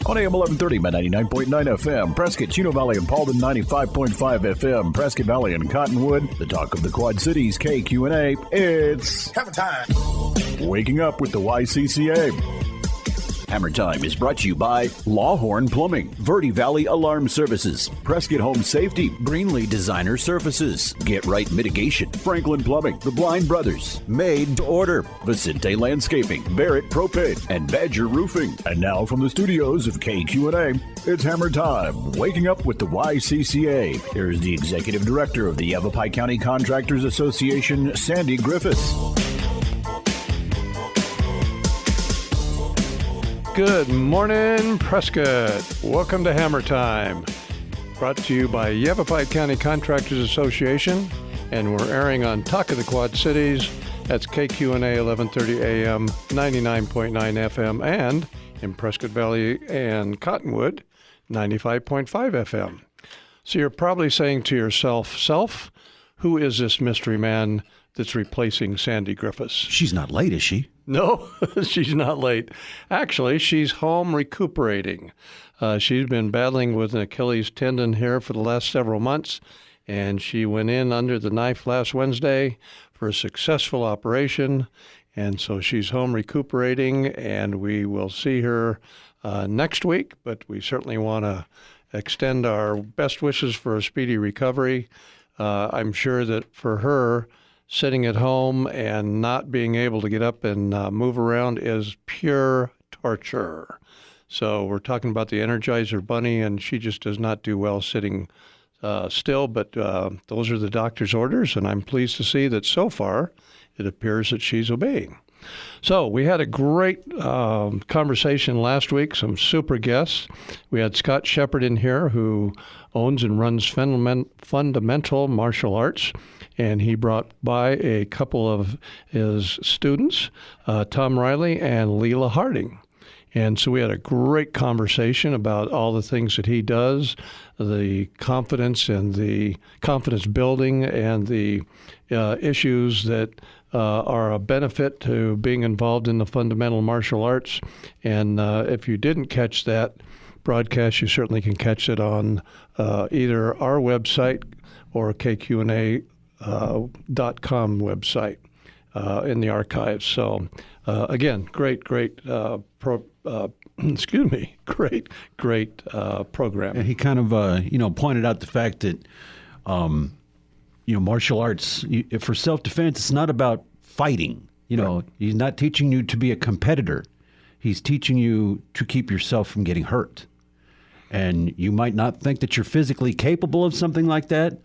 On AM 1130 by 99.9 FM, Prescott, Chino Valley, and Paulden 95.5 FM, Prescott Valley and Cottonwood, the talk of the Quad Cities, KQNA. It's Hammer Time. Waking Up with the YCCA. Hammer Time is brought to you by Lawhorn Plumbing, Verde Valley Alarm Services, Prescott Home Safety, Greenlee Designer Services, Get Right Mitigation, Franklin Plumbing, The Blind Brothers, Made to Order, Vicente Landscaping, Barrett Propane, and Badger Roofing. And now from the studios of KQNA, it's Hammer Time, Waking Up with the YCCA. Here's the Executive Director of the Yavapai County Contractors Association, Sandy Griffiths. Good morning, Prescott. Welcome to Hammer Time, brought to you by Yavapai County Contractors Association, and we're airing on Talk of the Quad Cities. That's KQNA 1130 AM, 99.9 FM, and in Prescott Valley and Cottonwood, 95.5 FM. So you're probably saying to yourself, who is this mystery man that's replacing Sandy Griffiths? She's not late, is she? No, she's not late. Actually, she's home recuperating. She's been battling with an Achilles tendon here for the last several months, and she went in under the knife last Wednesday for a successful operation, and so she's home recuperating, and we will see her next week, but we certainly want to extend our best wishes for a speedy recovery. I'm sure that for her, sitting at home and not being able to get up and move around is pure torture. So we're talking about the Energizer Bunny, and she just does not do well sitting still, but those are the doctor's orders, and I'm pleased to see that so far it appears that she's obeying. So we had a great conversation last week, some super guests. We had Scott Shepard in here, who owns and runs Fundamental Martial Arts, and he brought by a couple of his students, Tom Riley and Leela Harding. And so we had a great conversation about all the things that he does, the confidence and the confidence building and the issues that are a benefit to being involved in the fundamental martial arts. And if you didn't catch that broadcast, you certainly can catch it on either our website or KQNA.com website in the archives. So again, great program. And he kind of pointed out the fact that martial arts, for self-defense, it's not about fighting. Right. He's not teaching you to be a competitor. He's teaching you to keep yourself from getting hurt. And you might not think that you're physically capable of something like that,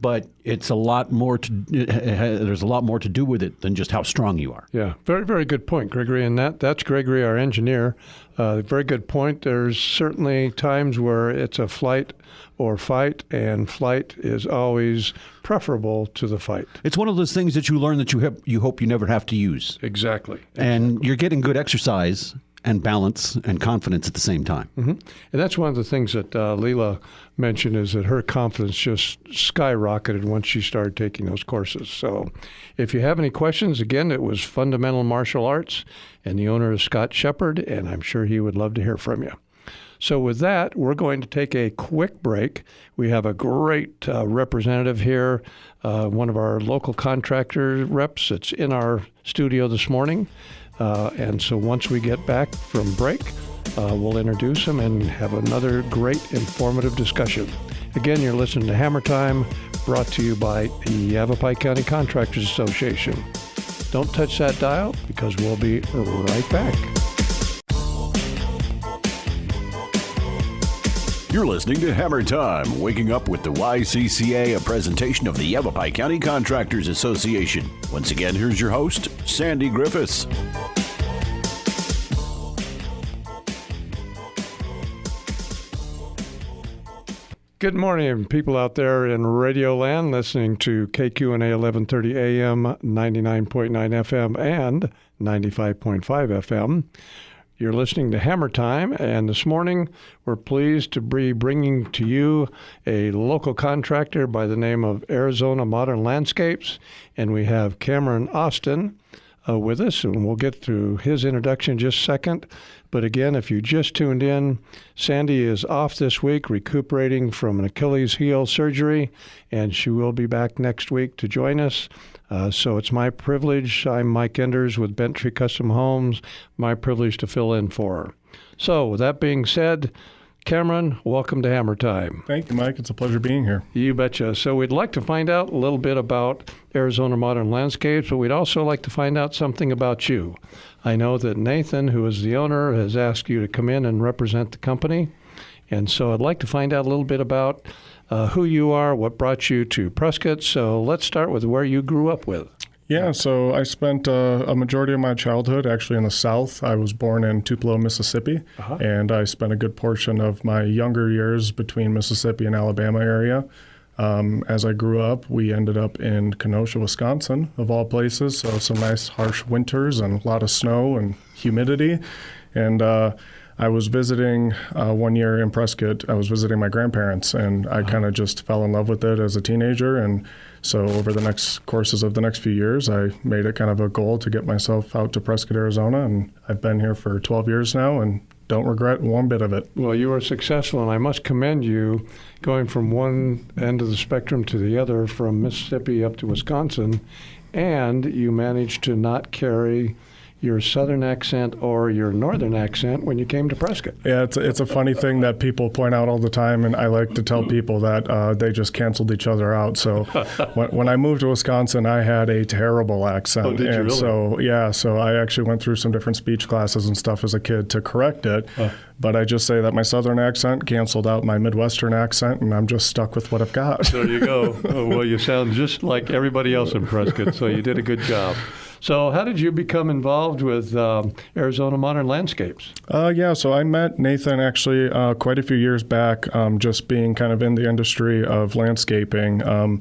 but it's a lot more there's a lot more to do with it than just how strong you are. Yeah, very, very good point, Gregory. And that's Gregory, our engineer. Very good point. There's certainly times where it's a flight or fight, and flight is always preferable to the fight. It's one of those things that you learn that you hope you never have to use. Exactly. And you're getting good exercise and balance and confidence at the same time. Mm-hmm. And that's one of the things that Leela mentioned, is that her confidence just skyrocketed once she started taking those courses. So if you have any questions, again, it was Fundamental Martial Arts, and the owner is Scott Shepard, and I'm sure he would love to hear from you. So with that, we're going to take a quick break. We have a great representative here, one of our local contractor reps that's in our studio this morning. And so once we get back from break, we'll introduce him and have another great informative discussion. Again, you're listening to Hammer Time, brought to you by the Yavapai County Contractors Association. Don't touch that dial, because we'll be right back. You're listening to Hammer Time, Waking Up with the YCCA, a presentation of the Yavapai County Contractors Association. Once again, here's your host, Sandy Griffiths. Good morning, people out there in Radio Land listening to KQNA 1130 AM, 99.9 FM, and 95.5 FM. You're listening to Hammer Time, and this morning we're pleased to be bringing to you a local contractor by the name of Arizona Modern Landscapes, and we have Cameron Austin with us, and we'll get to his introduction in just a second. But again, if you just tuned in, Sandy is off this week recuperating from an Achilles heel surgery, and she will be back next week to join us. So it's my privilege. I'm Mike Enders with Bent Tree Custom Homes. My privilege to fill in for her. So with that being said, Cameron, welcome to Hammer Time. Thank you, Mike. It's a pleasure being here. You betcha. So we'd like to find out a little bit about Arizona Modern Landscapes, but we'd also like to find out something about you. I know that Nathan, who is the owner, has asked you to come in and represent the company. And so I'd like to find out a little bit about who you are, what brought you to Prescott. So let's start with where you grew up with. Yeah, so I spent a majority of my childhood actually in the South. I was born in Tupelo, Mississippi, and I spent a good portion of my younger years between Mississippi and Alabama area. As I grew up, we ended up in Kenosha, Wisconsin, of all places, so some nice harsh winters and a lot of snow and humidity. And I was visiting one year in Prescott. I was visiting my grandparents, and I kind of just fell in love with it as a teenager. And so over the next courses of the next few years, I made it kind of a goal to get myself out to Prescott, Arizona. And I've been here for 12 years now and don't regret one bit of it. Well, you were successful, and I must commend you going from one end of the spectrum to the other, from Mississippi up to Wisconsin, and you managed to not carry your southern accent or your northern accent when you came to Prescott. Yeah, it's a funny thing that people point out all the time, and I like to tell people that they just canceled each other out. So when I moved to Wisconsin, I had a terrible accent. Oh, did you really? So I actually went through some different speech classes and stuff as a kid to correct it. But I just say that my southern accent canceled out my Midwestern accent, and I'm just stuck with what I've got. There you go. Well, you sound just like everybody else in Prescott, so you did a good job. So how did you become involved with Arizona Modern Landscapes? So I met Nathan actually quite a few years back, just being kind of in the industry of landscaping.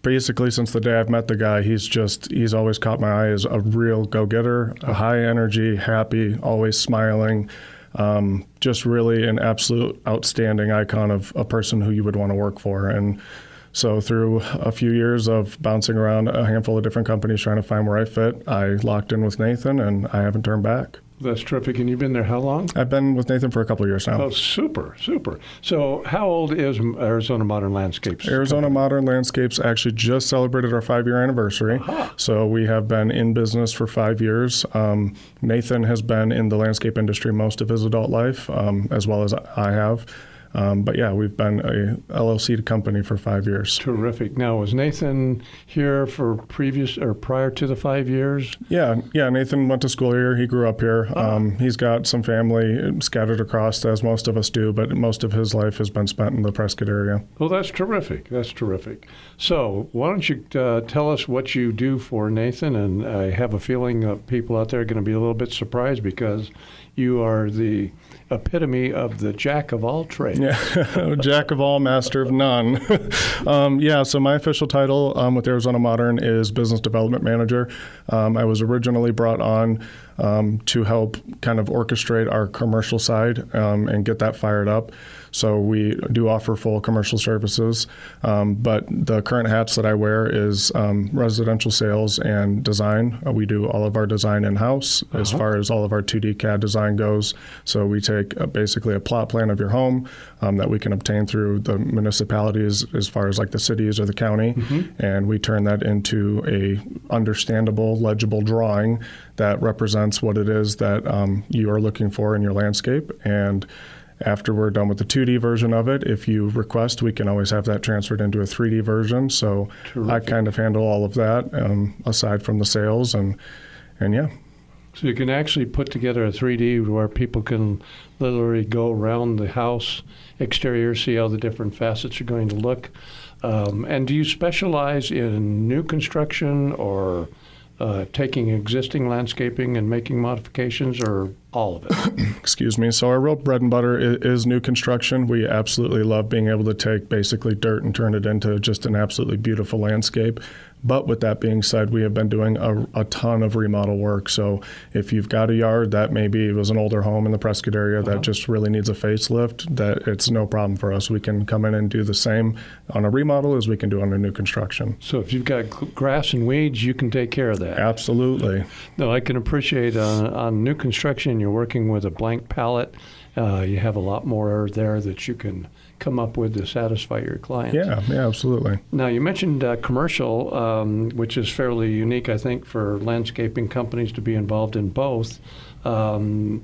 Basically, since the day I've met the guy, he's always caught my eye as a real go-getter, a high energy, happy, always smiling. Just really an absolute outstanding icon of a person who you would want to work for. And so through a few years of bouncing around a handful of different companies trying to find where I fit, I locked in with Nathan, and I haven't turned back. That's terrific. And you've been there how long? I've been with Nathan for a couple of years now. Oh, super, super. So how old is Arizona Modern Landscapes? Arizona Modern Landscapes actually just celebrated our 5-year anniversary. So we have been in business for 5 years. Nathan has been in the landscape industry most of his adult life, as well as I have. But yeah, we've been a LLC company for 5 years. Terrific. Now, was Nathan here for prior to the 5 years? Yeah. Nathan went to school here. He grew up here. He's got some family scattered across, as most of us do, but most of his life has been spent in the Prescott area. Well, that's terrific. That's terrific. So why don't you tell us what you do for Nathan? And I have a feeling that people out there are going to be a little bit surprised because you are the epitome of the jack of all trades. Yeah, jack of all, master of none. So my official title with Arizona Modern is Business Development Manager. I was originally brought on to help kind of orchestrate our commercial side and get that fired up. So we do offer full commercial services, but the current hats that I wear is residential sales and design. We do all of our design in-house as far as all of our 2D CAD design goes. So we take basically a plot plan of your home that we can obtain through the municipalities as far as like the cities or the county, and we turn that into a understandable, legible drawing that represents what it is that you are looking for in your landscape. And after we're done with the 2D version of it, if you request, we can always have that transferred into a 3D version. So terrific. I kind of handle all of that aside from the sales and yeah. So you can actually put together a 3D where people can literally go around the house exterior, see how the different facets are going to look. And do you specialize in new construction or taking existing landscaping and making modifications, or all of it? Excuse me. So our real bread and butter is new construction. We absolutely love being able to take basically dirt and turn it into just an absolutely beautiful landscape. But with that being said, we have been doing a ton of remodel work. So if you've got a yard that maybe was an older home in the Prescott area that just really needs a facelift, that it's no problem for us. We can come in and do the same on a remodel as we can do on a new construction. So if you've got grass and weeds, you can take care of that. Absolutely. No, I can appreciate on new construction, you're working with a blank palette. You have a lot more there that you can come up with to satisfy your clients. Yeah, absolutely. Now, you mentioned commercial, which is fairly unique, I think, for landscaping companies to be involved in both. Do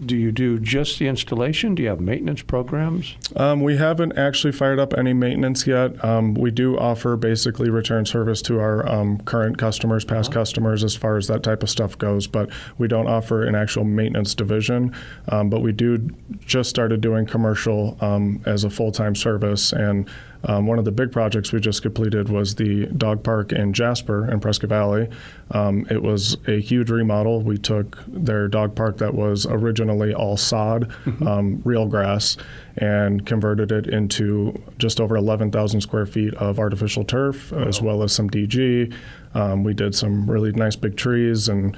you do just the installation? Do you have maintenance programs? We haven't actually fired up any maintenance yet. We do offer basically return service to our current customers, past customers, as far as that type of stuff goes, but we don't offer an actual maintenance division. But we do just started doing commercial as a full-time service, and one of the big projects we just completed was the dog park in Jasper in Prescott Valley. It was a huge remodel. We took their dog park that was originally all sod, real grass, and converted it into just over 11,000 square feet of artificial turf, as well as some DG. We did some really nice big trees and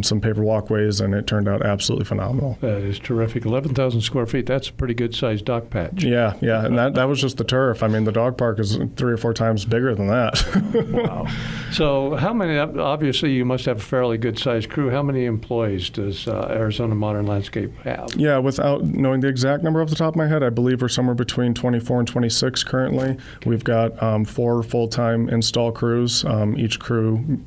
some paper walkways, and it turned out absolutely phenomenal. That is terrific. 11,000 square feet, that's a pretty good-sized dog patch. Yeah, and that was just the turf. I mean, the dog park is 3 or 4 times bigger than that. Wow. So how many, obviously you must have a fairly good-sized crew. How many employees does Arizona Modern Landscape have? Yeah, without knowing the exact number off the top of my head, I believe we're somewhere between 24 and 26 currently. Okay. We've got 4 full-time install crews. Each crew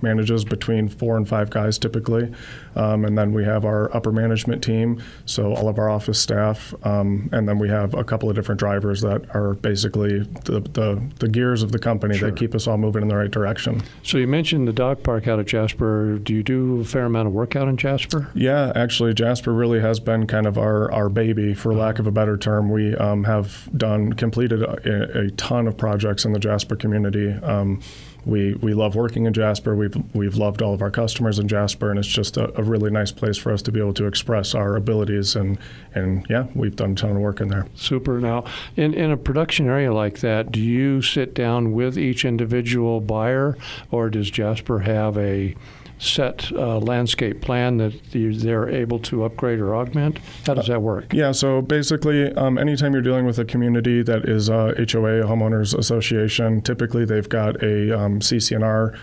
manages between 4 and 5 guys typically. And then we have our upper management team, so all of our office staff. And then we have a couple of different drivers that are basically the gears of the company that keep us all moving in the right direction. So you mentioned the dog park out at Jasper. Do you do a fair amount of work out in Jasper? Yeah, actually, Jasper really has been kind of our baby, for lack of a better term. We have completed a ton of projects in the Jasper community. We love working in Jasper. We've loved all of our customers in Jasper, and it's just a really nice place for us to be able to express our abilities. And yeah, we've done a ton of work in there. Super. Now, in a production area like that, do you sit down with each individual buyer, or does Jasper have a set landscape plan that they're able to upgrade or augment? How does that work? Yeah, so basically, anytime you're dealing with a community that is HOA, a homeowners association, typically they've got a CC&R,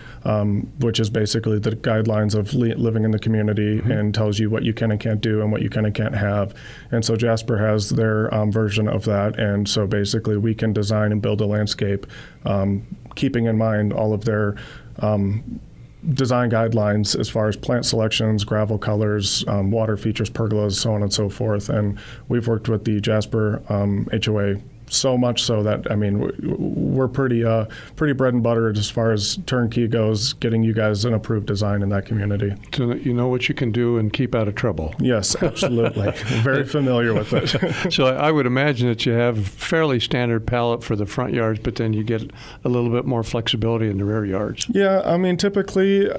which is basically the guidelines of living in the community and tells you what you can and can't do and what you can and can't have. And so Jasper has their version of that, and so basically we can design and build a landscape keeping in mind all of their design guidelines as far as plant selections, gravel colors, water features, pergolas, so on and so forth. And we've worked with the Jasper HOA so much so that, I mean, we're pretty bread and butter as far as turnkey goes, getting you guys an approved design in that community. So that you know what you can do and keep out of trouble. Yes, absolutely. Very familiar with it. So I would imagine that you have fairly standard palette for the front yards, but then you get a little bit more flexibility in the rear yards. Yeah, I mean, typically,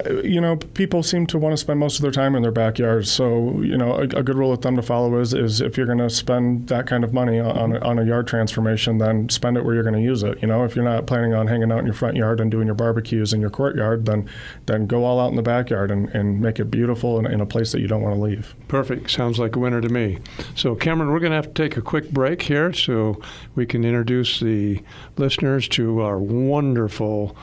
people seem to want to spend most of their time in their backyards. So, a good rule of thumb to follow is if you're going to spend that kind of money on a yard transformation, then spend it where you're going to use it. If you're not planning on hanging out in your front yard and doing your barbecues in your courtyard, then go all out in the backyard and make it beautiful in a place that you don't want to leave. Perfect. Sounds like a winner to me. So, Cameron, we're going to have to take a quick break here so we can introduce the listeners to our wonderful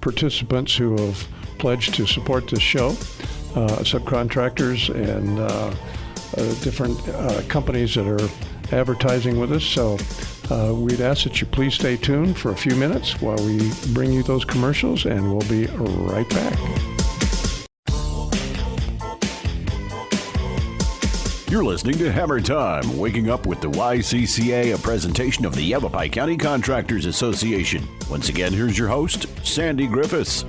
participants who have pledged to support this show, subcontractors and different companies that are advertising with us. So we'd ask that you please stay tuned for a few minutes while we bring you those commercials, and we'll be right back. You're listening to Hammer Time, waking up with the YCCA, a presentation of the Yavapai County Contractors Association. Once again, here's your host, Sandy Griffiths.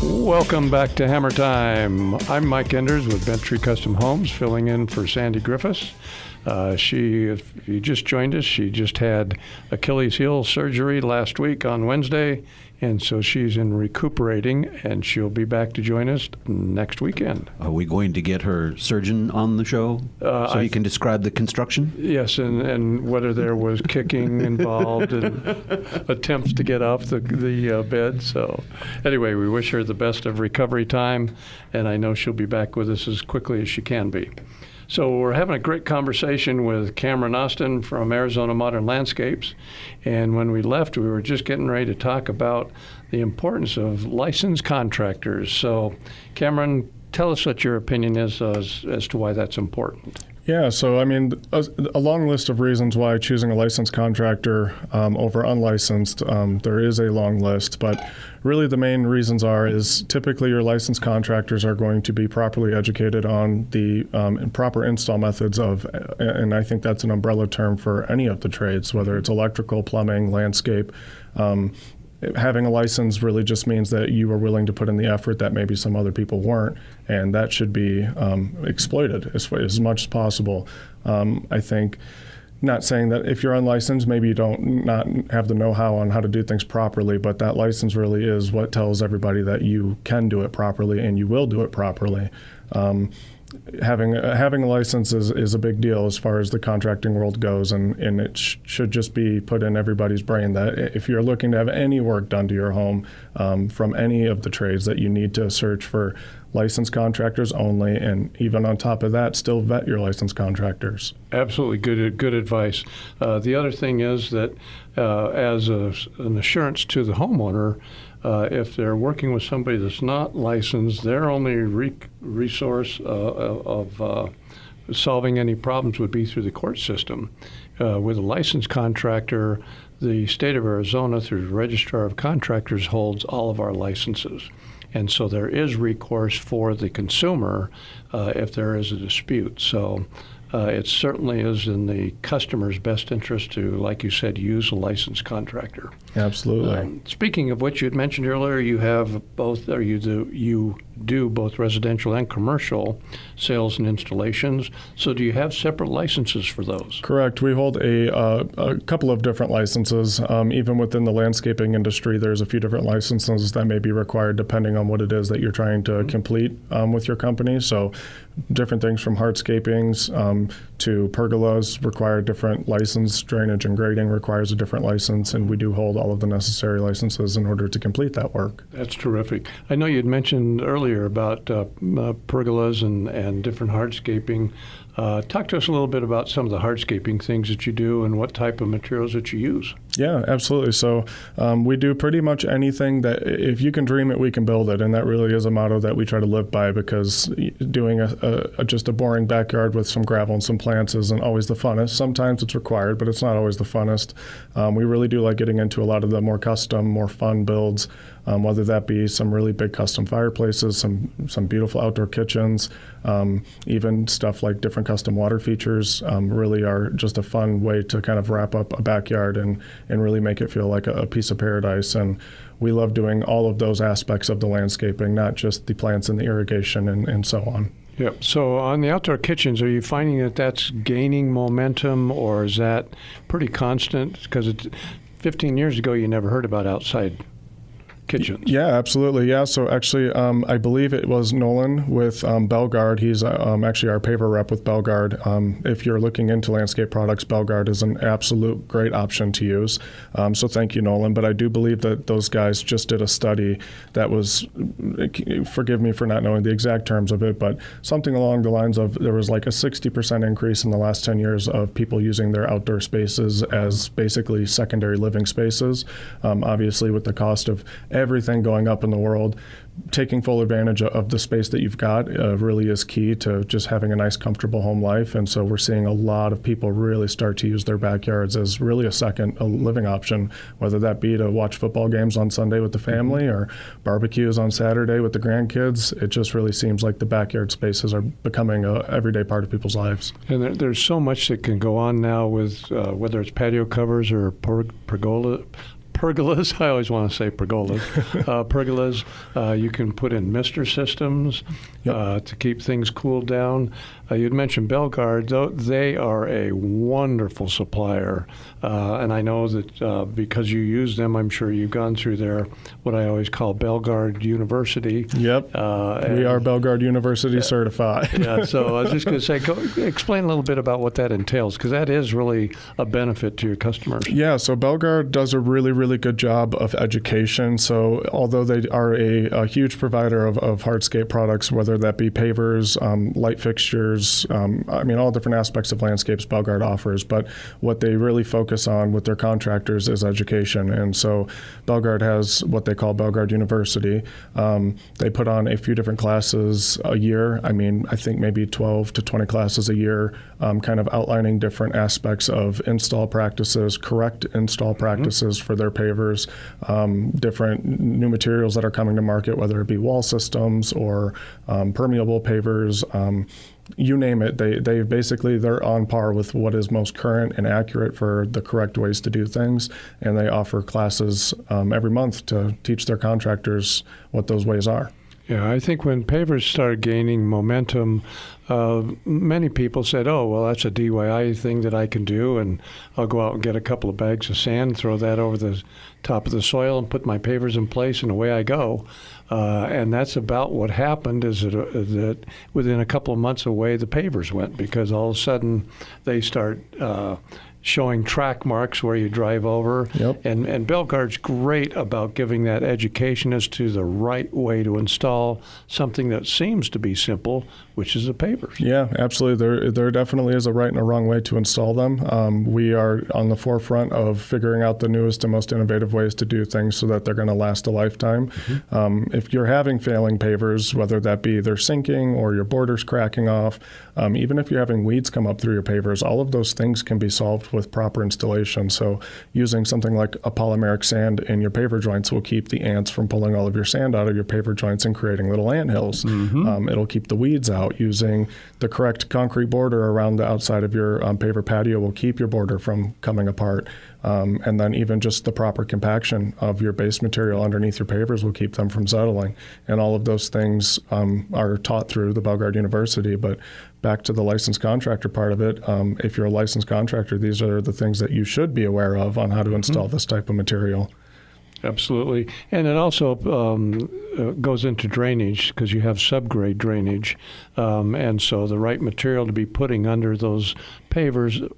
Welcome back to Hammer Time. I'm Mike Enders with Bent Tree Custom Homes, filling in for Sandy Griffiths. If you just joined us, she just had Achilles heel surgery last week on Wednesday, and so she's in recuperating, and she'll be back to join us next weekend. Are we going to get her surgeon on the show so he can describe the construction? Yes, and whether there was kicking involved and attempts to get off the bed. So anyway, we wish her the best of recovery time, and I know she'll be back with us as quickly as she can be. So we're having a great conversation with Cameron Austin from Arizona Modern Landscapes. And when we left, we were just getting ready to talk about the importance of licensed contractors. So Cameron, tell us what your opinion is as to why that's important. Yeah, so I mean, a long list of reasons why choosing a licensed contractor over unlicensed, there is a long list, but really the main reasons is typically your licensed contractors are going to be properly educated on the proper install methods of, and I think that's an umbrella term for any of the trades, whether it's electrical, plumbing, landscape. Having a license really just means that you are willing to put in the effort that maybe some other people weren't, and that should be exploited as much as possible. I think, not saying that if you're unlicensed, maybe you don't not have the know-how on how to do things properly, but that license really is what tells everybody that you can do it properly and you will do it properly. Having a license is a big deal as far as the contracting world goes, and it should just be put in everybody's brain that if you're looking to have any work done to your home from any of the trades, that you need to search for licensed contractors only, and even on top of that, still vet your licensed contractors. Absolutely good advice. The other thing is that as an assurance to the homeowner, if they're working with somebody that's not licensed, their only resource of solving any problems would be through the court system. With a licensed contractor, the state of Arizona, through the Registrar of Contractors, holds all of our licenses. And so there is recourse for the consumer if there is a dispute. So it certainly is in the customer's best interest to, like you said, use a licensed contractor. Absolutely. Speaking of what you had mentioned earlier, you have both, or you do both residential and commercial sales and installations. So do you have separate licenses for those? Correct. We hold a couple of different licenses. Even within the landscaping industry, there's a few different licenses that may be required depending on what it is that you're trying to complete with your company. So different things from hardscapings to pergolas require different license. Drainage and grading requires a different license, and we do hold all of the necessary licenses in order to complete that work. That's terrific. I know you had mentioned earlier about pergolas and different hardscaping. Talk to us a little bit about some of the hardscaping things that you do and what type of materials that you use. Yeah, absolutely. So we do pretty much anything that if you can dream it, we can build it. And that really is a motto that we try to live by, because doing just a boring backyard with some gravel and some plants isn't always the funnest. Sometimes it's required, but it's not always the funnest. We really do like getting into a lot of the more custom, more fun builds, whether that be some really big custom fireplaces, some beautiful outdoor kitchens, even stuff like different custom water features really are just a fun way to kind of wrap up a backyard and really make it feel like a piece of paradise. And we love doing all of those aspects of the landscaping, not just the plants and the irrigation and so on. Yep. So on the outdoor kitchens, are you finding that that's gaining momentum, or is that pretty constant? Because 15 years ago, you never heard about outside kitchens. Yeah, absolutely. Yeah. So actually, I believe it was Nolan with Belgard. He's actually our paver rep with Belgard. If you're looking into landscape products, Belgard is an absolute great option to use. So thank you, Nolan. But I do believe that those guys just did a study that was, forgive me for not knowing the exact terms of it, but something along the lines of there was like a 60% increase in the last 10 years of people using their outdoor spaces as basically secondary living spaces. Obviously, with the cost of everything going up in the world, taking full advantage of the space that you've got really is key to just having a nice, comfortable home life. And so we're seeing a lot of people really start to use their backyards as really a living option, whether that be to watch football games on Sunday with the family or barbecues on Saturday with the grandkids. It just really seems like the backyard spaces are becoming an everyday part of people's lives. And there's so much that can go on now with whether it's patio covers or pergolas. I always want to say pergolas. Pergolas. You can put in mister systems to keep things cooled down. You'd mentioned Belgard. They are a wonderful supplier. And I know that because you use them, I'm sure you've gone through their, what I always call Belgard University. Yep. We are Belgard University certified. Yeah, so I was just going to say, explain a little bit about what that entails, because that is really a benefit to your customers. Yeah, so Belgard does a really, really good job of education. So although they are a huge provider of hardscape products, whether that be pavers, light fixtures, all different aspects of landscapes Belgard offers, but what they really focus on with their contractors is education. And so Belgard has what they call Belgard University. They put on a few different classes a year. I think maybe 12 to 20 classes a year, kind of outlining different aspects of install practices, correct install practices for their pavers, different new materials that are coming to market, whether it be wall systems or permeable pavers. You name it, they're on par with what is most current and accurate for the correct ways to do things, and they offer classes every month to teach their contractors what those ways are. Yeah, I think when pavers started gaining momentum, many people said, oh, well, that's a DIY thing that I can do, and I'll go out and get a couple of bags of sand, throw that over the top of the soil, and put my pavers in place, and away I go. And that's about what happened, is that within a couple of months away the pavers went, because all of a sudden they start showing track marks where you drive over. Yep. And Belgard's great about giving that education as to the right way to install something that seems to be simple, which is the pavers. Yeah, absolutely. There definitely is a right and a wrong way to install them. We are on the forefront of figuring out the newest and most innovative ways to do things so that they're going to last a lifetime. Mm-hmm. If you're having failing pavers, whether that be they're sinking or your borders cracking off, even if you're having weeds come up through your pavers, all of those things can be solved with proper installation. So using something like a polymeric sand in your paver joints will keep the ants from pulling all of your sand out of your paver joints and creating little ant hills. Mm-hmm. It'll keep the weeds out. Using the correct concrete border around the outside of your paver patio will keep your border from coming apart. And then even just the proper compaction of your base material underneath your pavers will keep them from settling. And all of those things are taught through the Belgard University. But back to the licensed contractor part of it, if you're a licensed contractor, these are the things that you should be aware of on how to install this type of material. Absolutely. And it also goes into drainage, because you have subgrade drainage. And so the right material to be putting under those pavers,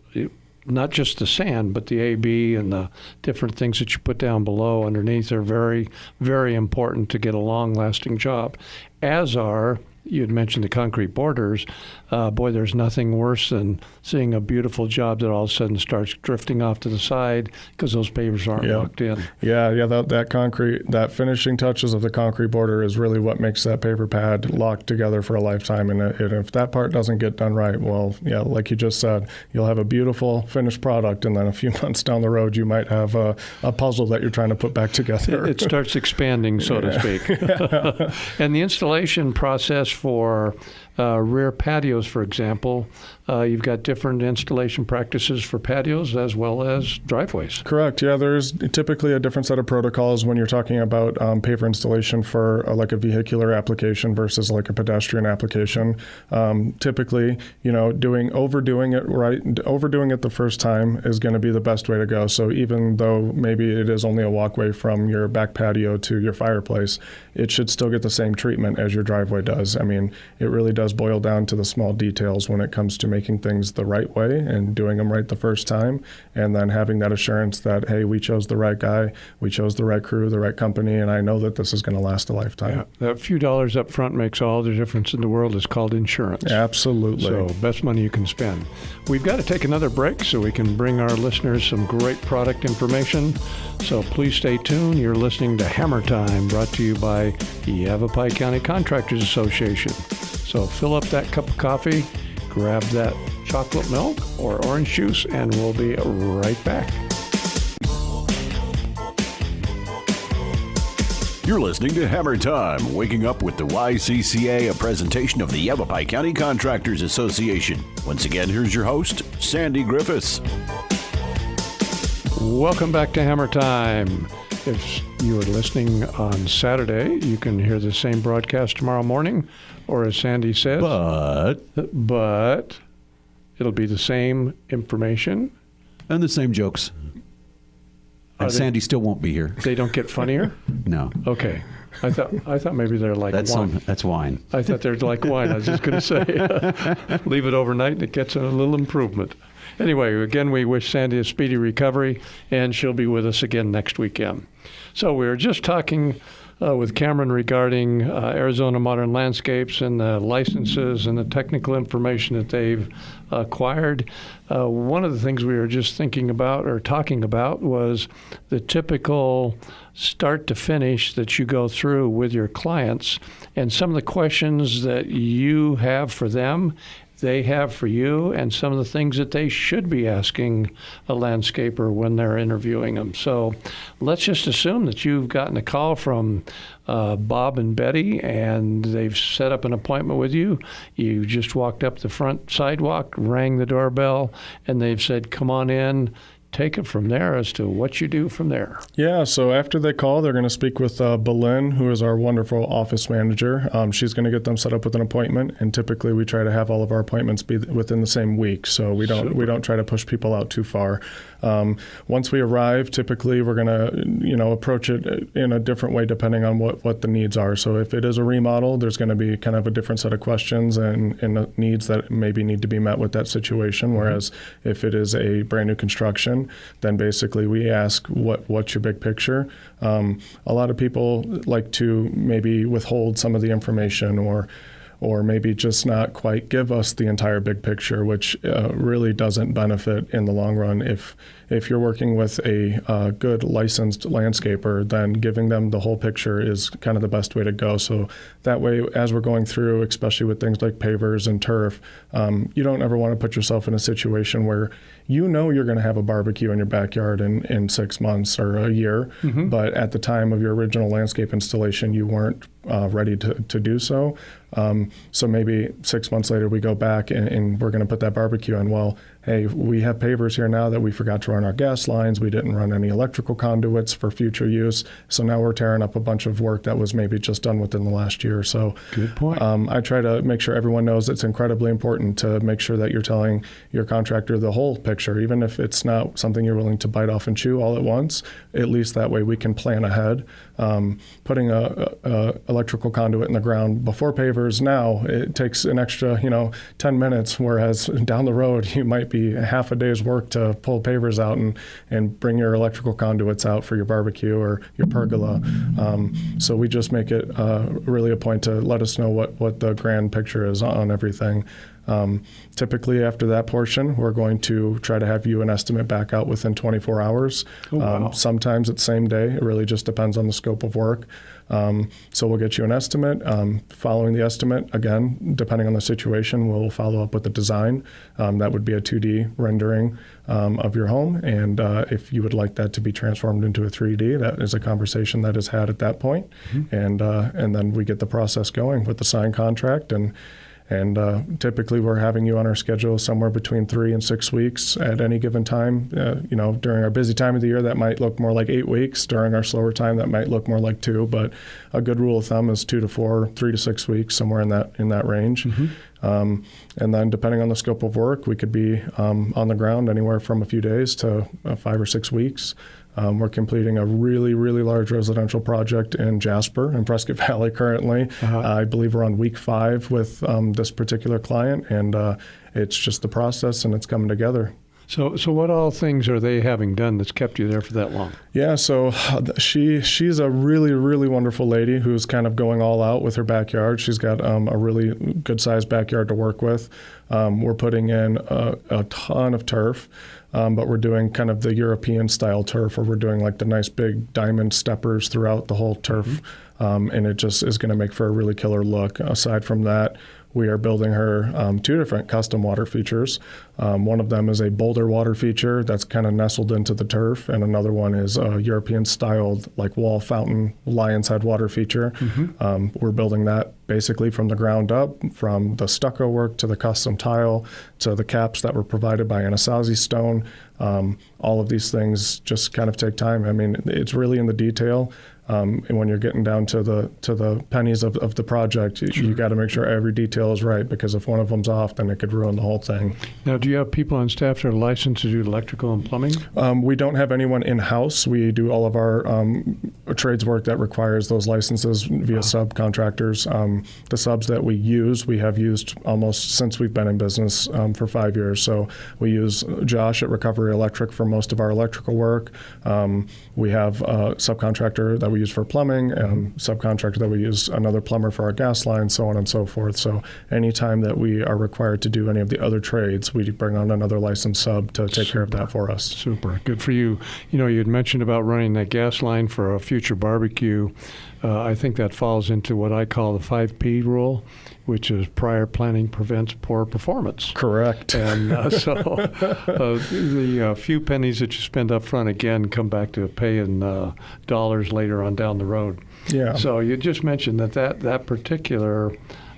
not just the sand, but the AB and the different things that you put down below underneath are very, very important to get a long-lasting job, as are, you had mentioned the concrete borders. Boy, there's nothing worse than seeing a beautiful job that all of a sudden starts drifting off to the side because those pavers aren't locked in. Yeah, that finishing touches of the concrete border is really what makes that paver pad locked together for a lifetime. And if that part doesn't get done right, well, yeah, like you just said, you'll have a beautiful finished product, and then a few months down the road, you might have a puzzle that you're trying to put back together. It starts expanding, so to speak. And the installation process for rear patios, for example, you've got different installation practices for patios as well as driveways. Correct. Yeah, there's typically a different set of protocols when you're talking about paver installation for like a vehicular application versus like a pedestrian application. Typically, overdoing it the first time is going to be the best way to go. So even though maybe it is only a walkway from your back patio to your fireplace, it should still get the same treatment as your driveway does. It really does boil down to the small details when it comes to making things the right way and doing them right the first time, and then having that assurance that, hey, we chose the right guy, we chose the right crew, the right company, and I know that this is going to last a lifetime. Yeah, that few dollars up front makes all the difference in the world. Is called insurance. Absolutely. So best money you can spend. We've got to take another break so we can bring our listeners some great product information. So please stay tuned. You're listening to Hammer Time, brought to you by the Yavapai County Contractors Association. So fill up that cup of coffee, grab that chocolate milk or orange juice, and we'll be right back. You're listening to Hammer Time, waking up with the YCCA, a presentation of the Yavapai County Contractors Association. Once again, here's your host, Sandy Griffiths. Welcome back to Hammer Time. If you are listening on Saturday, you can hear the same broadcast tomorrow morning, or as Sandy says, but it'll be the same information. And the same jokes. And Sandy still won't be here. They don't get funnier? No. Okay. I thought maybe they're like wine. That's wine. I thought they're like wine. I was just going to say, leave it overnight and it gets a little improvement. Anyway, again, we wish Sandy a speedy recovery, and she'll be with us again next weekend. So we were just talking with Cameron regarding Arizona Modern Landscapes and the licenses and the technical information that they've acquired. One of the things we were just thinking about or talking about was the typical start to finish that you go through with your clients and some of the questions that you have for them, they have for you, and some of the things that they should be asking a landscaper when they're interviewing them. So let's just assume that you've gotten a call from Bob and Betty, and they've set up an appointment with you. You just walked up the front sidewalk, rang the doorbell, and they've said, come on in. Take it from there as to what you do from there. Yeah, so after they call, they're going to speak with Belen, who is our wonderful office manager. She's going to get them set up with an appointment, and typically we try to have all of our appointments be within the same week, so we don't try to push people out too far. Once we arrive, typically we're going to approach it in a different way depending on what the needs are. So if it is a remodel, there's going to be kind of a different set of questions and needs that maybe need to be met with that situation. Whereas if it is a brand new construction, then basically we ask what's your big picture. A lot of people like to maybe withhold some of the information or maybe just not quite give us the entire big picture, which really doesn't benefit in the long run. If you're working with a good licensed landscaper, then giving them the whole picture is kind of the best way to go. So that way, as we're going through, especially with things like pavers and turf, you don't ever want to put yourself in a situation where you know you're going to have a barbecue in your backyard in 6 months or a year, but at the time of your original landscape installation, you weren't ready to do so. So maybe 6 months later, we go back and we're going to put that barbecue in. Well, hey, we have pavers here now that we forgot to run our gas lines. We didn't run any electrical conduits for future use. So now we're tearing up a bunch of work that was maybe just done within the last year or so. Good point. I try to make sure everyone knows it's incredibly important to make sure that you're telling your contractor the whole picture, even if it's not something you're willing to bite off and chew all at once. At least that way we can plan ahead. Putting a electrical conduit in the ground before pavers now, it takes an extra 10 minutes, whereas down the road you might be half a day's work to pull pavers out and bring your electrical conduits out for your barbecue or your pergola. So we just make it really a point to let us know what the grand picture is on everything. Typically after that portion, we're going to try to have you an estimate back out within 24 hours. Oh, wow. Sometimes it's same day. It really just depends on the scope of work. So we'll get you an estimate. Following the estimate, again, depending on the situation, we'll follow up with the design. That would be a 2D rendering of your home. And if you would like that to be transformed into a 3D, that is a conversation that is had at that point. And then we get the process going with the signed contract. And typically we're having you on our schedule somewhere between 3 and 6 weeks at any given time. During our busy time of the year, that might look more like 8 weeks. During our slower time, that might look more like 2. But a good rule of thumb is 2 to 4, 3 to 6 weeks, somewhere in that range. And then depending on the scope of work, we could be on the ground anywhere from a few days to 5 or 6 weeks. We're completing a really, really large residential project in Jasper and Prescott Valley currently. I believe we're on week 5 with this particular client, and it's just the process, and it's coming together. So what all things are they having done that's kept you there for that long? Yeah, so she's a really, really wonderful lady who's kind of going all out with her backyard. She's got a really good-sized backyard to work with. We're putting in a ton of turf. But we're doing kind of the European-style turf, where we're doing like the nice big diamond steppers throughout the whole turf, and it just is going to make for a really killer look. Aside from that, we are building her 2 different custom water features. One of them is a boulder water feature that's kind of nestled into the turf, and another one is a European-styled like wall fountain lion's head water feature. We're building that basically from the ground up, from the stucco work to the custom tile to the caps that were provided by Anasazi Stone. All of these things just kind of take time. I mean, it's really in the detail. And when you're getting down to the pennies of the project, you got to make sure every detail is right, because if one of them's off, then it could ruin the whole thing. Now, do you have people on staff that are licensed to do electrical and plumbing? We don't have anyone in-house. We do all of our trades work that requires those licenses via subcontractors. The subs that we use, we have used almost since we've been in business for 5 years. So we use Josh at Recovery Electric for most of our electrical work. We have a subcontractor that we use for plumbing, and subcontractor that we use another plumber for our gas lines, so on and so forth. So anytime that we are required to do any of the other trades, we bring on another licensed sub to take care of that for us. Super. Good for you. You know, you had mentioned about running that gas line for a future barbecue. I think that falls into what I call the 5P rule, which is prior planning prevents poor performance. Correct. And the few pennies that you spend up front, again, come back to pay in dollars later on down the road. Yeah. So you just mentioned that particular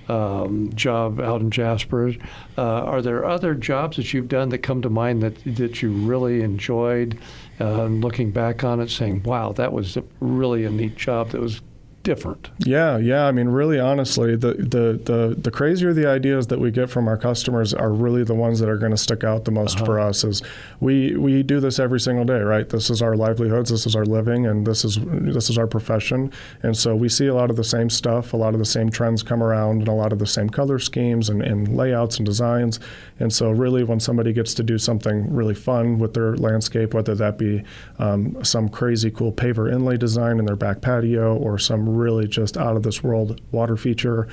job out in Jasper. Are there other jobs that you've done that come to mind that you really enjoyed, looking back on it saying, wow, that was really a neat job that was different? Yeah. I mean, really, honestly, the crazier the ideas that we get from our customers are really the ones that are going to stick out the most for us. Is we do this every single day, right? This is our livelihoods, this is our living, and this is our profession. And so we see a lot of the same stuff, a lot of the same trends come around, and a lot of the same color schemes and layouts and designs. And so really, when somebody gets to do something really fun with their landscape, whether that be some crazy cool paver inlay design in their back patio, or some really just out of this world water feature,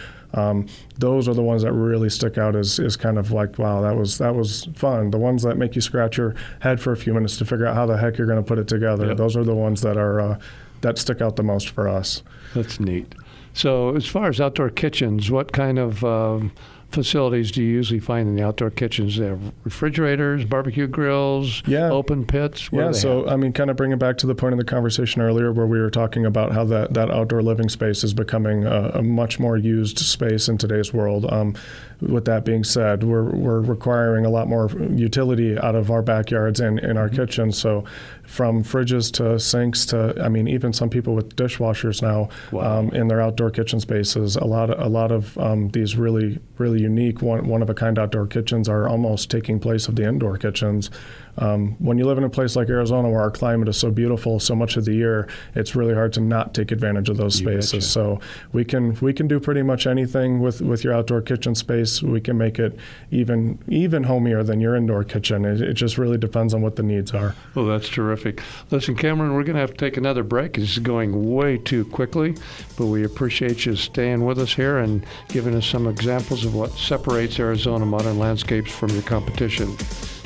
those are the ones that really stick out as kind of like, wow, that was fun. The ones that make you scratch your head for a few minutes to figure out how the heck you're going to put it together. Yep. Those are the ones that are that stick out the most for us. That's neat. So as far as outdoor kitchens, what kind of facilities do you usually find in the outdoor kitchens? They have refrigerators, barbecue grills, open pits? So I mean, kind of bringing back to the point of the conversation earlier where we were talking about how that outdoor living space is becoming a much more used space in today's world. With that being said, we're requiring a lot more utility out of our backyards and in our kitchens. So from fridges to sinks to, I mean, even some people with dishwashers now in their outdoor kitchen spaces. A lot of these really unique one-of-a-kind outdoor kitchens are almost taking place of the indoor kitchens. When you live in a place like Arizona where our climate is so beautiful so much of the year, it's really hard to not take advantage of those spaces. So we can do pretty much anything with your outdoor kitchen space. We can make it even homier than your indoor kitchen. It just really depends on what the needs are. Well, that's terrific. Listen, Cameron, we're going to have to take another break. This is going way too quickly, but we appreciate you staying with us here and giving us some examples of what separates Arizona Modern Landscapes from your competition.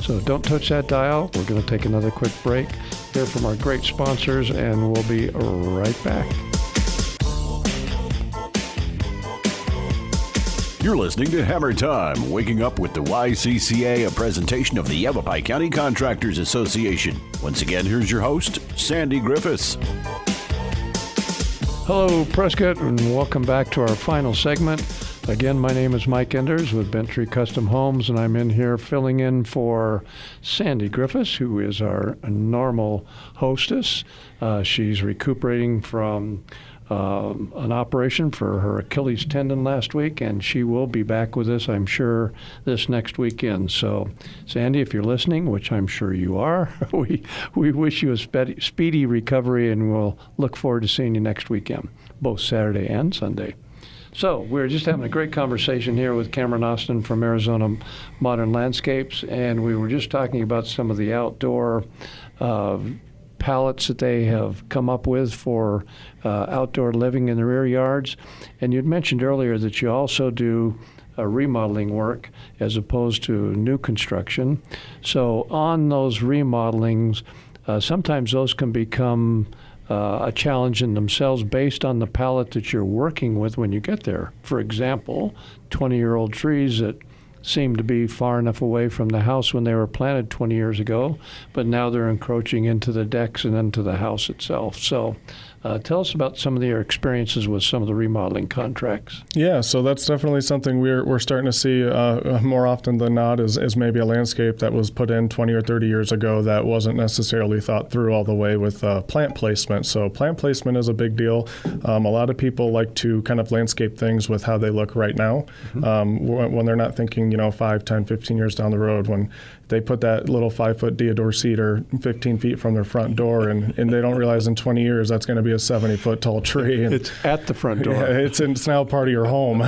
So don't touch that dial. We're going to take another quick break, hear from our great sponsors, and we'll be right back. You're listening to Hammer Time, waking up with the YCCA, a presentation of the Yavapai County Contractors Association. Once again, here's your host, Sandy Griffiths. Hello, Prescott, and welcome back to our final segment. Again, my name is Mike Enders with Bent Tree Custom Homes, and I'm in here filling in for Sandy Griffiths, who is our normal hostess. She's recuperating from an operation for her Achilles tendon last week, and she will be back with us, I'm sure, this next weekend. So, Sandy, if you're listening, which I'm sure you are, we wish you a speedy recovery, and we'll look forward to seeing you next weekend, both Saturday and Sunday. So we're just having a great conversation here with Cameron Austin from Arizona Modern Landscapes, and we were just talking about some of the outdoor pallets that they have come up with for outdoor living in the rear yards. And you'd mentioned earlier that you also do remodeling work as opposed to new construction. So on those remodelings, sometimes those can become a challenge in themselves based on the palette that you're working with when you get there. For example, 20-year-old trees that seem to be far enough away from the house when they were planted 20 years ago, but now they're encroaching into the decks and into the house itself. So tell us about some of your experiences with some of the remodeling contracts. Yeah, so that's definitely something we're starting to see more often than not is maybe a landscape that was put in 20 or 30 years ago that wasn't necessarily thought through all the way with plant placement. So plant placement is a big deal. A lot of people like to kind of landscape things with how they look right now when they're not thinking, 5, 10, 15 years down the road, when they put that little 5-foot deodar cedar 15 feet from their front door, and they don't realize in 20 years that's going to be a 70-foot tall tree. And it's at the front door. Yeah, it's now part of your home.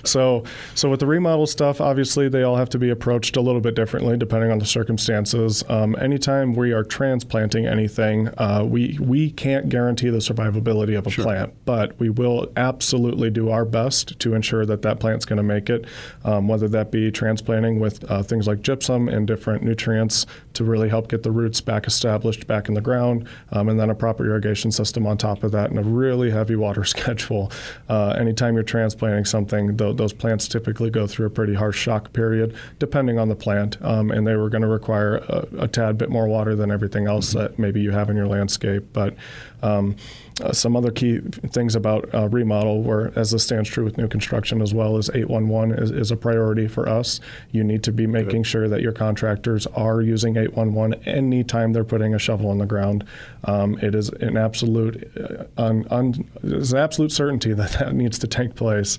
So with the remodel stuff, obviously they all have to be approached a little bit differently depending on the circumstances. Anytime we are transplanting anything, we can't guarantee the survivability of a plant, but we will absolutely do our best to ensure that plant's going to make it, whether that be transplanting with things like gypsum and different nutrients to really help get the roots back established back in the ground, and then a proper irrigation system on top of that and a really heavy water schedule. Anytime you're transplanting something, those plants typically go through a pretty harsh shock period depending on the plant, and they were going to require a tad bit more water than everything else that maybe you have in your landscape. But some other key things about remodel, where as this stands true with new construction as well, is 811 is a priority for us. You need to be making sure that your contractors are using 811 anytime they're putting a shovel in the ground. It is an absolute it's an absolute certainty that needs to take place,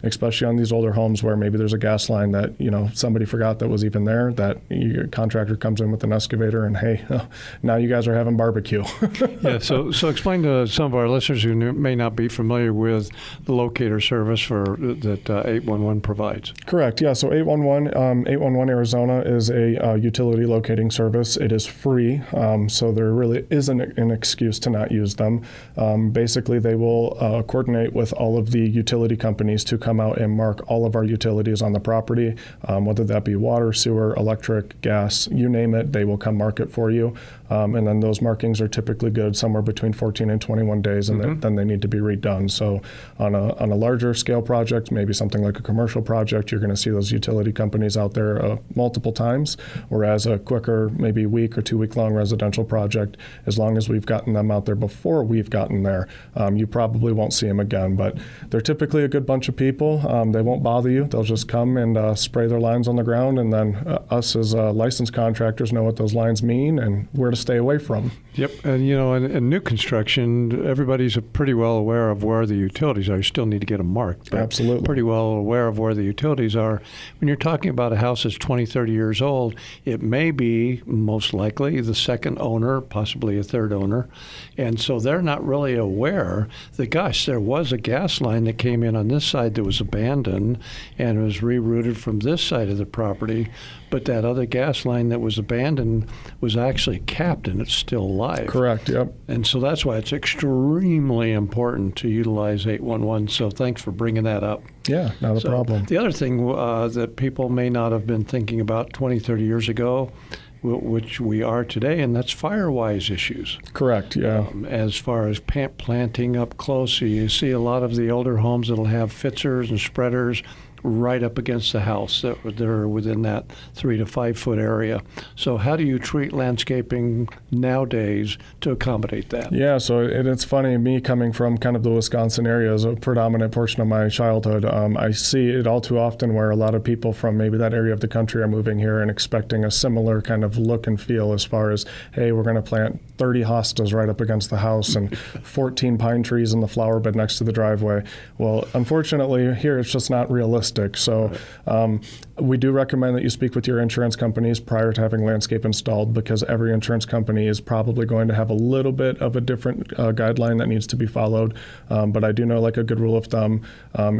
especially on these older homes where maybe there's a gas line that somebody forgot that was even there, that your contractor comes in with an excavator and, hey, now you guys are having barbecue. Yeah, so explain to some of our listeners who may not be familiar with the locator service that 811 provides. Correct, yeah. So 811 Arizona is a utility locating service. It is free, so there really isn't an excuse to not use them. Basically, they will coordinate with all of the utility companies to come out and mark all of our utilities on the property, whether that be water, sewer, electric, gas, you name it, they will come mark it for you. And then those markings are typically good somewhere between 14 and 21 days, and then they need to be redone. So on a larger scale project, maybe something like a commercial project, you're going to see those utility companies out there multiple times, whereas a quicker, maybe week or 2 week long residential project, as long as we've gotten them out there before we've gotten there, you probably won't see them again. But they're typically a good bunch of people. They won't bother you. They'll just come and spray their lines on the ground, and then us as licensed contractors know what those lines mean and where to stay away from. Yep, and in new construction, everybody's pretty well aware of where the utilities are. You still need to get them marked. Absolutely. Pretty well aware of where the utilities are. When you're talking about a house that's 20, 30 years old, it may be most likely the second owner, possibly a third owner. And so they're not really aware that, gosh, there was a gas line that came in on this side that was abandoned and was rerouted from this side of the property. But that other gas line that was abandoned was actually capped and it's still live. Correct, yep. And so that's why it's extremely important to utilize 811. So thanks for bringing that up. Yeah, not a problem. The other thing that people may not have been thinking about 20, 30 years ago, which we are today, and that's fire-wise issues. Correct, yeah. As far as planting up close, you see a lot of the older homes that'll have fitzers and spreaders right up against the house that are within that 3 to 5 foot area. So how do you treat landscaping nowadays to accommodate that? Yeah, so it's funny, me coming from kind of the Wisconsin area as a predominant portion of my childhood, I see it all too often where a lot of people from maybe that area of the country are moving here and expecting a similar kind of look and feel as far as, hey, we're going to plant 30 hostas right up against the house and 14 pine trees in the flower bed next to the driveway. Well, unfortunately, here it's just not realistic. So we do recommend that you speak with your insurance companies prior to having landscape installed, because every insurance company is probably going to have a little bit of a different guideline that needs to be followed. But I do know, like, a good rule of thumb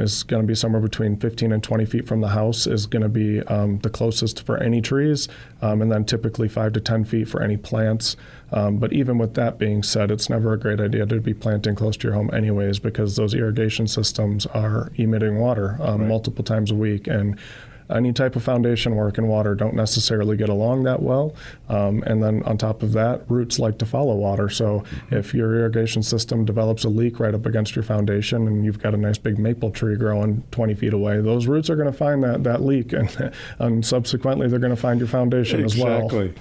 is going to be somewhere between 15 and 20 feet from the house is going to be the closest for any trees, and then typically 5 to 10 feet for any plants. But even with that being said, it's never a great idea to be planting close to your home anyways, because those irrigation systems are emitting water multiple times a week. And any type of foundation work and water don't necessarily get along that well. And then on top of that, roots like to follow water. So if your irrigation system develops a leak right up against your foundation and you've got a nice big maple tree growing 20 feet away, those roots are going to find that leak, and subsequently they're going to find your foundation as well. Exactly.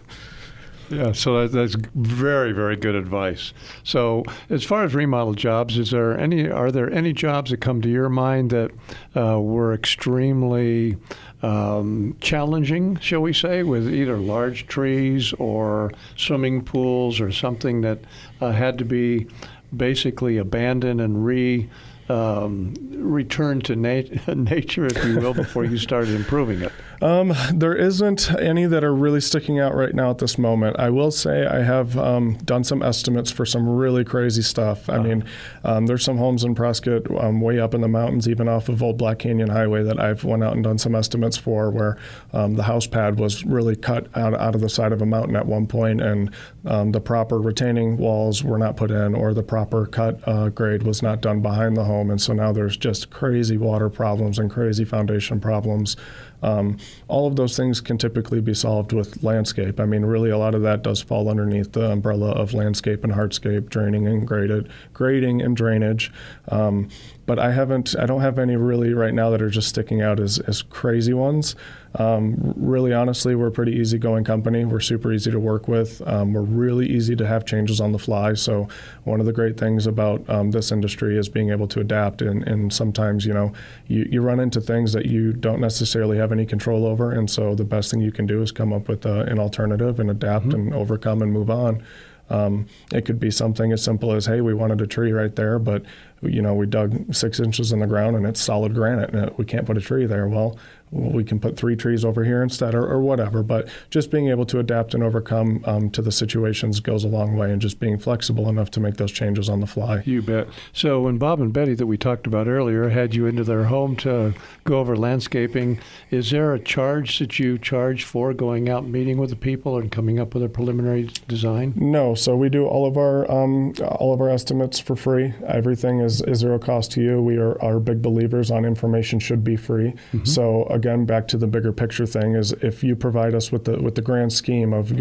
Yeah, so that's very, very good advice. So, as far as remodel jobs, are there any jobs that come to your mind that were extremely challenging, shall we say, with either large trees or swimming pools or something that had to be basically abandoned and return to nature, if you will, before you started improving it? There isn't any that are really sticking out right now at this moment. I will say I have done some estimates for some really crazy stuff. I mean, there's some homes in Prescott way up in the mountains, even off of Old Black Canyon Highway, that I've went out and done some estimates for, where the house pad was really cut out of the side of a mountain at one point, and the proper retaining walls were not put in, or the proper cut grade was not done behind the home. And so now there's just crazy water problems and crazy foundation problems. All of those things can typically be solved with landscape. I mean, really, a lot of that does fall underneath the umbrella of landscape and hardscape, grading and drainage. But I don't have any really right now that are just sticking out as crazy ones. Really, honestly, we're a pretty easygoing company. We're super easy to work with. We're really easy to have changes on the fly. So one of the great things about this industry is being able to adapt. And sometimes, you run into things that you don't necessarily have any control over. And so the best thing you can do is come up with an alternative and adapt and overcome and move on. It could be something as simple as, hey, we wanted a tree right there, but we dug 6 inches in the ground and it's solid granite and we can't put a tree there. Well, we can put 3 trees over here instead, or whatever. But just being able to adapt and overcome to the situations goes a long way, and just being flexible enough to make those changes on the fly. You bet. So when Bob and Betty, that we talked about earlier, had you into their home to go over landscaping, is there a charge that you charge for going out and meeting with the people and coming up with a preliminary design? No. So we do all of our estimates for free. Everything is zero cost to you. We are big believers on information should be free. So again, back to the bigger picture thing, is if you provide us with the grand scheme of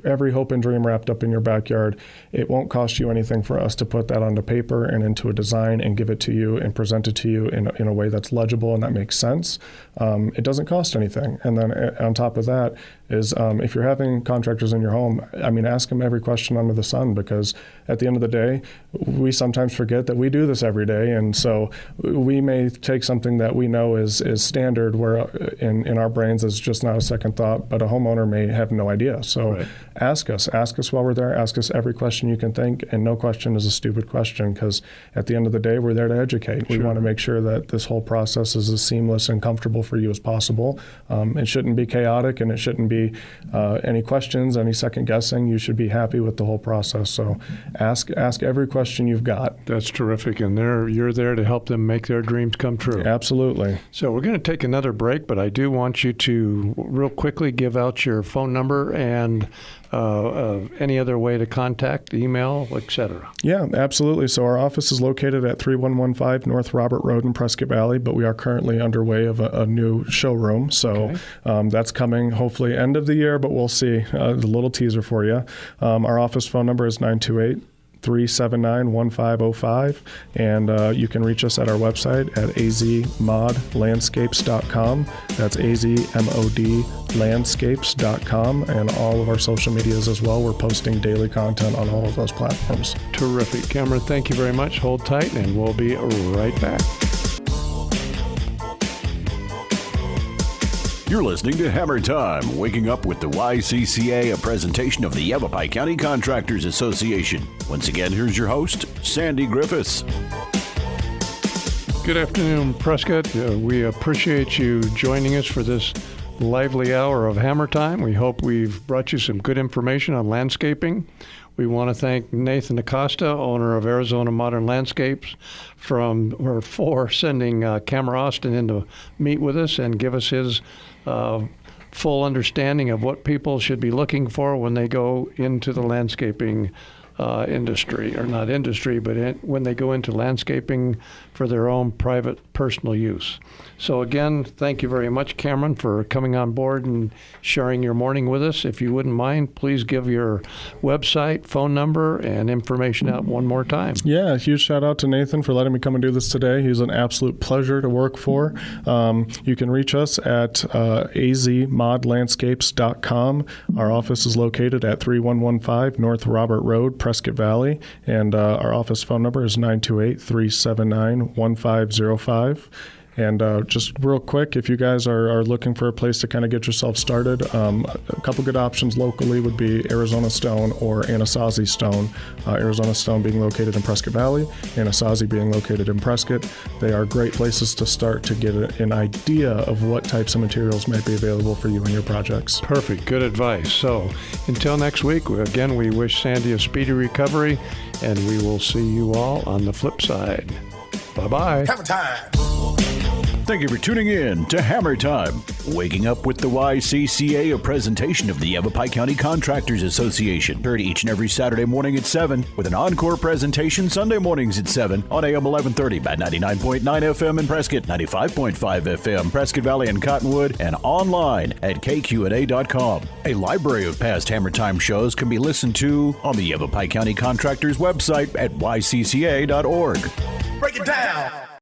every hope and dream wrapped up in your backyard, it won't cost you anything for us to put that onto paper and into a design and give it to you and present it to you in a way that's legible and that makes sense. It doesn't cost anything. And then on top of that is if you're having contractors in your home, I mean, ask them every question under the sun, because at the end of the day, we sometimes forget that we do this every day. And so we may take something that we know is standard, where in our brains is just not a second thought, but a homeowner may have no idea. So Right. Ask us while we're there. Ask us every question you can think, and no question is a stupid question, because at the end of the day, we're there to educate. Sure. We want to make sure that this whole process is as seamless and comfortable for you as possible. It shouldn't be chaotic, and it shouldn't be any questions, any second guessing. You should be happy with the whole process. So ask every question you've got. That's terrific, and you're there to help them make their dreams come true. Absolutely. So we're going to take another break, but I do want you to real quickly give out your phone number and any other way to contact, email, etc. Yeah, absolutely. So our office is located at 3115 North Robert Road in Prescott Valley, but we are currently underway of a new showroom. So that's coming hopefully end of the year, but we'll see. The little teaser for you. Our office phone number is 928-379-1505, and you can reach us at our website at azmodlandscapes.com. That's azmodlandscapes.com, and all of our social medias as well. We're posting daily content on all of those platforms. Terrific. Cameron, thank you very much. Hold tight, and we'll be right back. You're listening to Hammer Time, waking up with the YCCA, a presentation of the Yavapai County Contractors Association. Once again, here's your host, Sandy Griffiths. Good afternoon, Prescott. We appreciate you joining us for this lively hour of Hammer Time. We hope we've brought you some good information on landscaping. We want to thank Nathan Acosta, owner of Arizona Modern Landscapes, for sending Cameron Austin in to meet with us and give us his full understanding of what people should be looking for when they go into the landscaping industry, or not industry, but when they go into landscaping for their own private personal use. So again, thank you very much, Cameron, for coming on board and sharing your morning with us. If you wouldn't mind, please give your website, phone number, and information out one more time. Yeah, a huge shout out to Nathan for letting me come and do this today. He's an absolute pleasure to work for. You can reach us at azmodlandscapes.com. Our office is located at 3115 North Robert Road, Prescott Valley, and our office phone number is 928-379-1505. And just real quick, if you guys are looking for a place to kind of get yourself started, a couple good options locally would be Arizona Stone or Anasazi Stone. Arizona Stone being located in Prescott Valley, Anasazi being located in Prescott. They are great places to start to get an idea of what types of materials might be available for you and your projects. Perfect. Good advice. So until next week, again, we wish Sandy a speedy recovery, and we will see you all on the flip side. Bye-bye. Hammer time. Thank you for tuning in to Hammer Time. Waking Up with the YCCA, a presentation of the Yavapai County Contractors Association. Heard each and every Saturday morning at 7, with an encore presentation Sunday mornings at 7 on AM 1130 by 99.9 FM in Prescott, 95.5 FM, Prescott Valley and Cottonwood, and online at kqna.com. A library of past Hammer Time shows can be listened to on the Yavapai County Contractors website at ycca.org. Break it down.